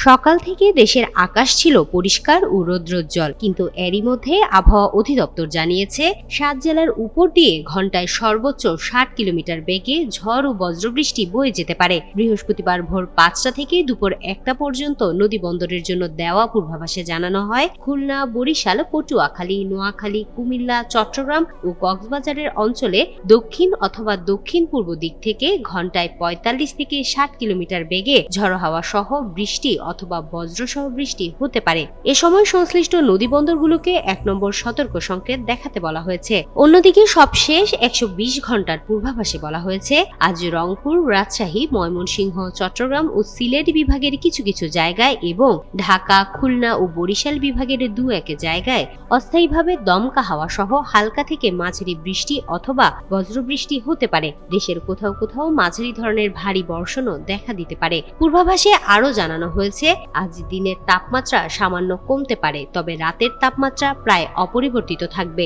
সকাল থেকে দেশের আকাশ ছিল পরিষ্কার ও রৌদ্রোজ্জ্বল, কিন্তু এরই মধ্যে আবহাওয়া অধিদপ্তর জানিয়েছে ৭ জেলার উপর দিয়ে ঘন্টায় সর্বোচ্চ ৬০ কিলোমিটার বেগে ঝড় ও বজ্রবৃষ্টি বয়ে যেতে পারে। বৃহস্পতিবার ভোর ৫টা থেকে দুপুর ১টা পর্যন্ত নদী বন্দরের জন্য দেওয়া পূর্বাভাসে জানানো হয়, খুলনা, বরিশাল, পটুয়াখালী, নোয়াখালী, কুমিল্লা, চট্টগ্রাম ও কক্সবাজারের অঞ্চলে দক্ষিণ অথবা দক্ষিণ পূর্ব দিক থেকে ঘন্টায় ৪৫ থেকে ৬০ কিলোমিটার বেগে ঝড়ো হাওয়া সহ বৃষ্টি অথবা বজ্রসহ বৃষ্টি হতে পারে। এ সময় সংশ্লিষ্ট নদী বন্দরগুলোকে ১ নম্বর সতর্ক সংকেত দেখাতে বলা হয়েছে। অন্যদিকে সবশেষ ১২০ ঘন্টার পূর্বাভাসে বলা হয়েছে, আজ রংপুর, রাজশাহী, ময়মনসিংহ, চট্টগ্রাম ও সিলেট বিভাগের কিছু কিছু জায়গায় এবং ঢাকা, খুলনা ও বরিশাল বিভাগের ২-১ জায়গায় অস্থায়ীভাবে দমকা হাওয়া সহ হালকা থেকে মাঝারি বৃষ্টি অথবা বজ্রবৃষ্টি হতে পারে। দেশের কোথাও কোথাও মাঝারি ধরনের ভারী বর্ষণও দেখা দিতে পারে। পূর্বাভাসে আরও জানানো হয়েছে, আজ দিনের তাপমাত্রা সামান্য কমতে পারে, তবে রাতের তাপমাত্রা প্রায় অপরিবর্তিত থাকবে।